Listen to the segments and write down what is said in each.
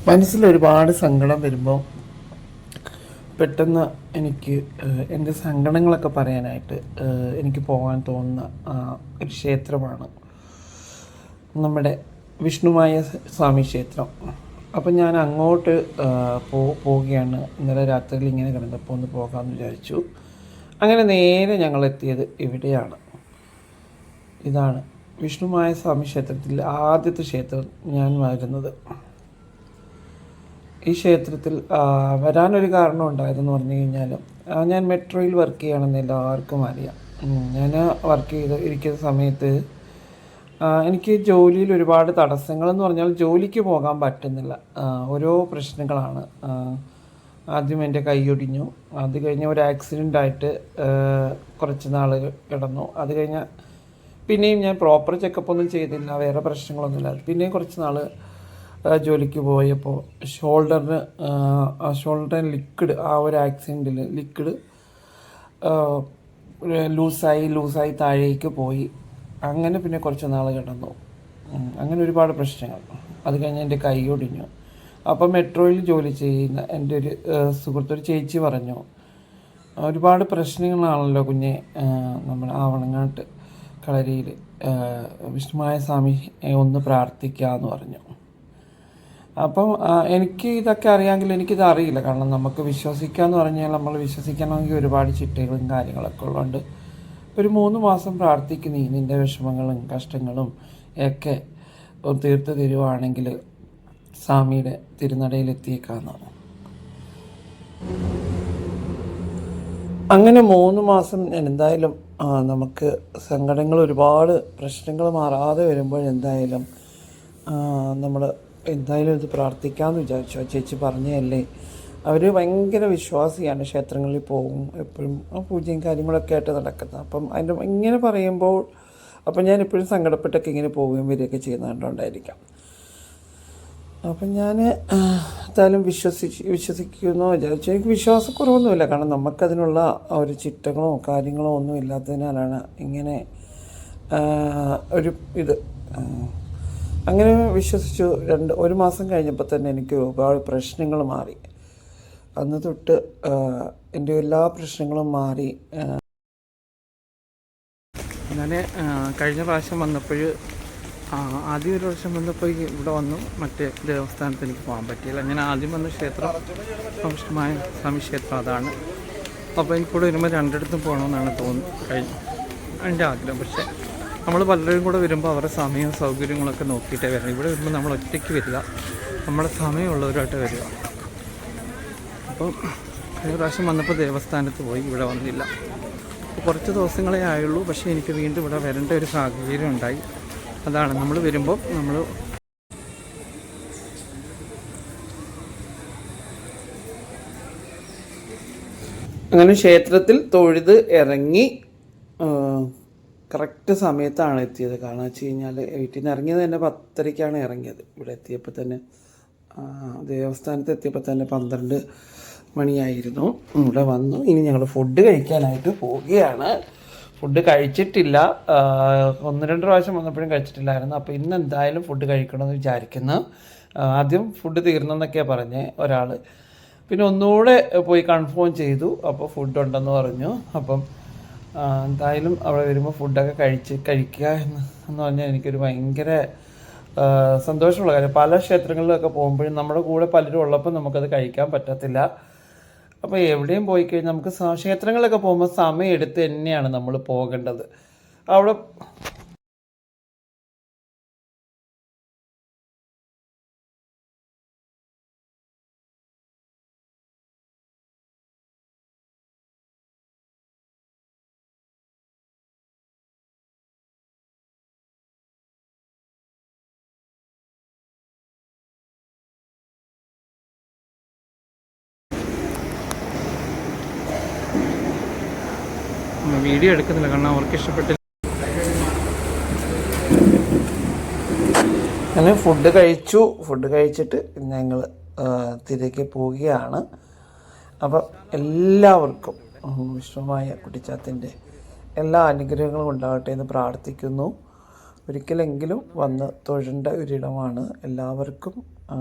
മനസ്സിലൊരുപാട് സങ്കടം വരുമ്പോൾ പെട്ടെന്ന് എനിക്ക് എൻ്റെ സങ്കടങ്ങളൊക്കെ പറയാനായിട്ട് എനിക്ക് പോകാൻ തോന്നുന്ന ഒരു ക്ഷേത്രമാണ് നമ്മുടെ വിഷ്ണുമായ സ്വാമി ക്ഷേത്രം. അപ്പം ഞാൻ അങ്ങോട്ട് പോവുകയാണ്. ഇന്നലെ രാത്രിയിൽ ഇങ്ങനെ കിടന്നപ്പോൾ ഒന്ന് പോകാമെന്ന് വിചാരിച്ചു. അങ്ങനെ നേരെ ഞങ്ങളെത്തിയത് ഇവിടെയാണ്. ഇതാണ് വിഷ്ണുമായ സ്വാമി ക്ഷേത്രത്തിൽ ആദ്യത്തെ ക്ഷേത്രം ഞാൻ വരുന്നത്. ഈ ക്ഷേത്രത്തിൽ വരാനൊരു കാരണം ഉണ്ടായിരുന്നു പറഞ്ഞു കഴിഞ്ഞാൽ, ഞാൻ മെട്രോയിൽ വർക്ക് ചെയ്യണമെന്ന് എല്ലാവർക്കും അറിയാം. ഞാൻ വർക്ക് ഇരിക്കുന്ന സമയത്ത് എനിക്ക് ജോലിയിൽ ഒരുപാട് തടസ്സങ്ങളെന്ന് പറഞ്ഞാൽ ജോലിക്ക് പോകാൻ പറ്റുന്നില്ല. ഓരോ പ്രശ്നങ്ങളാണ്. ആദ്യം എൻ്റെ കൈയൊടിഞ്ഞു, അത് കഴിഞ്ഞ് ഒരു ആക്സിഡൻ്റായിട്ട് കുറച്ച് നാൾ കിടന്നു. അത് കഴിഞ്ഞ് പിന്നെയും ഞാൻ പ്രോപ്പർ ചെക്കപ്പൊന്നും ചെയ്തില്ല, വേറെ പ്രശ്നങ്ങളൊന്നുമില്ല. പിന്നെയും കുറച്ച് നാൾ ജോലിക്ക് പോയപ്പോൾ ഷോൾഡറിന് ലിക്വിഡ്, ആ ഒരു ആക്സിഡൻറ്റിൽ ലിക്വിഡ് ലൂസായി താഴേക്ക് പോയി. അങ്ങനെ പിന്നെ കുറച്ച് നാൾ കിടന്നു. അങ്ങനെ ഒരുപാട് പ്രശ്നങ്ങൾ. അത് കഴിഞ്ഞ് എൻ്റെ കൈ ഒടിഞ്ഞു. അപ്പം മെട്രോയിൽ ജോലി ചെയ്യുന്ന എൻ്റെ ഒരു സുഹൃത്തൊരു ചേച്ചി പറഞ്ഞു, ഒരുപാട് പ്രശ്നങ്ങളാണല്ലോ കുഞ്ഞെ നമ്മൾ ആവണങ്ങാട്ട് കളരിയിൽ വിഷ്ണുമായ സ്വാമി ഒന്ന് പ്രാർത്ഥിക്കാമെന്ന് പറഞ്ഞു. അപ്പം എനിക്ക് ഇതൊക്കെ അറിയാമെങ്കിൽ എനിക്കിത് അറിയില്ല. കാരണം നമുക്ക് വിശ്വസിക്കുക എന്ന് പറഞ്ഞാൽ നമ്മൾ വിശ്വസിക്കണമെങ്കിൽ ഒരുപാട് ചിട്ടകളും കാര്യങ്ങളൊക്കെ ഉള്ളതുകൊണ്ട് ഒരു 3 മാസം പ്രാർത്ഥിക്കും, നീ നിൻ്റെ വിഷമങ്ങളും കഷ്ടങ്ങളും ഒക്കെ തീർത്ത് തരുവാണെങ്കിൽ സ്വാമിയുടെ തിരുനടയിലെത്തിയേക്കാമെന്നാണ്. അങ്ങനെ 3 മാസം ഞാൻ എന്തായാലും നമുക്ക് സങ്കടങ്ങൾ, ഒരുപാട് പ്രശ്നങ്ങൾ മാറാതെ വരുമ്പോൾ എന്തായാലും നമ്മൾ എന്തായാലും ഇത് പ്രാർത്ഥിക്കാമെന്ന് വിചാരിച്ചു. ആ ചേച്ചി പറഞ്ഞതല്ലേ, അവർ ഭയങ്കര വിശ്വാസിയാണ്, ക്ഷേത്രങ്ങളിൽ പോകും, എപ്പോഴും പൂജയും കാര്യങ്ങളൊക്കെ ആയിട്ട് നടക്കുന്നത്. അപ്പം അതിൻ്റെ ഇങ്ങനെ പറയുമ്പോൾ അപ്പം ഞാൻ എപ്പോഴും സങ്കടപ്പെട്ടൊക്കെ ഇങ്ങനെ പോവുകയും വരികയൊക്കെ ചെയ്യുന്നതുകൊണ്ടായിരിക്കാം. അപ്പം ഞാൻ എന്തായാലും വിശ്വസിക്കുമെന്നോ വിചാരിച്ചു. എനിക്ക് വിശ്വാസക്കുറവൊന്നുമില്ല, കാരണം നമുക്കതിനുള്ള ഒരു ചിട്ടകളോ കാര്യങ്ങളോ ഒന്നും ഇല്ലാത്തതിനാലാണ് ഇങ്ങനെ ഒരു ഇത്. അങ്ങനെ വിശ്വസിച്ചു. 1 മാസം കഴിഞ്ഞപ്പോൾ തന്നെ എനിക്ക് ഒരുപാട് പ്രശ്നങ്ങൾ മാറി. അന്ന് തൊട്ട് എൻ്റെ എല്ലാ പ്രശ്നങ്ങളും മാറി. ഞാൻ കഴിഞ്ഞ പ്രാവശ്യം വന്നപ്പോൾ ആദ്യം ഒരു വർഷം വന്നപ്പോൾ ഇവിടെ വന്നു, മറ്റേ ദേവസ്ഥാനത്ത് എനിക്ക് പോകാൻ പറ്റിയില്ല. ഞാൻ ആദ്യം വന്ന ക്ഷേത്രം വിഷ്ണുമായ സ്വാമി ക്ഷേത്രം അതാണ്. അപ്പോൾ എനിക്കിവിടെ വരുമ്പോൾ രണ്ടിടത്തും പോകണമെന്നാണ് എൻ്റെ ആഗ്രഹം. പക്ഷേ നമ്മൾ പലരും കൂടെ വരുമ്പോൾ അവരുടെ സമയവും സൗകര്യങ്ങളൊക്കെ നോക്കിയിട്ടേ വരണം. ഇവിടെ വരുമ്പോൾ നമ്മൾ ഒറ്റയ്ക്ക് വരിക, നമ്മുടെ സമയമുള്ളവരായിട്ട് വരിക. അപ്പം കഴിഞ്ഞ പ്രാവശ്യം വന്നപ്പോൾ ദേവസ്ഥാനത്ത് പോയി, ഇവിടെ വന്നില്ല. കുറച്ച് ദിവസങ്ങളേ ആയുള്ളൂ. പക്ഷേ എനിക്ക് വീണ്ടും ഇവിടെ വരേണ്ട ഒരു സാഹചര്യം ഉണ്ടായി. അതാണ് നമ്മൾ വരുമ്പോൾ നമ്മൾ അങ്ങനെ ക്ഷേത്രത്തിൽ തൊഴുത് ഇറങ്ങി കറക്റ്റ് സമയത്താണ് എത്തിയത്. കാരണം വെച്ച് കഴിഞ്ഞാൽ വീട്ടിൽ നിന്ന് ഇറങ്ങിയത് തന്നെ 10:30-ക്കാണ് ഇറങ്ങിയത്. ഇവിടെ എത്തിയപ്പോൾ തന്നെ ദേവസ്ഥാനത്ത് എത്തിയപ്പോൾ തന്നെ 12 മണിയായിരുന്നു. ഇവിടെ വന്നു. ഇനി ഞങ്ങൾ ഫുഡ് കഴിക്കാനായിട്ട് പോവുകയാണ്. ഫുഡ് കഴിച്ചിട്ടില്ല, 1-2 പ്രാവശ്യം വന്നപ്പോഴും കഴിച്ചിട്ടില്ലായിരുന്നു. അപ്പോൾ ഇന്ന് എന്തായാലും ഫുഡ് കഴിക്കണമെന്ന് വിചാരിക്കുന്നു. ആദ്യം ഫുഡ് തീർന്നെന്നൊക്കെയാണ് പറഞ്ഞത് ഒരാൾ. പിന്നെ ഒന്നുകൂടെ പോയി കൺഫേം ചെയ്തു. അപ്പോൾ ഫുഡ് ഉണ്ടെന്ന് പറഞ്ഞു. അപ്പം എന്തായാലും അവിടെ വരുമ്പോൾ ഫുഡൊക്കെ കഴിക്കുക എന്ന് പറഞ്ഞാൽ എനിക്കൊരു ഭയങ്കര സന്തോഷമുള്ള കാര്യം. പല ക്ഷേത്രങ്ങളിലൊക്കെ പോകുമ്പോഴും നമ്മുടെ കൂടെ പലരും ഉള്ളപ്പോൾ നമുക്കത് കഴിക്കാൻ പറ്റത്തില്ല. അപ്പോൾ എവിടെയും പോയി കഴിഞ്ഞാൽ നമുക്ക് ക്ഷേത്രങ്ങളിലൊക്കെ പോകുമ്പോൾ സമയം എടുത്ത് തന്നെയാണ് നമ്മൾ പോകേണ്ടത്. അവിടെ വീഡിയോ എടുക്കുന്നില്ല, കാരണം അവർക്ക് ഇഷ്ടപ്പെട്ടില്ല. അങ്ങനെ ഫുഡ് കഴിച്ചിട്ട് ഞങ്ങൾ തിരികെ പോവുകയാണ്. അപ്പം എല്ലാവർക്കും വിഷ്ണുമായ കുട്ടിച്ചാത്തൻ്റെ എല്ലാ അനുഗ്രഹങ്ങളും ഉണ്ടാകട്ടെ എന്ന് പ്രാർത്ഥിക്കുന്നു. ഒരിക്കലെങ്കിലും വന്ന് തൊഴേണ്ട ഒരിടമാണ് എല്ലാവർക്കും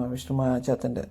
വിഷ്ണു മായാച്ചാത്തൻ്റെ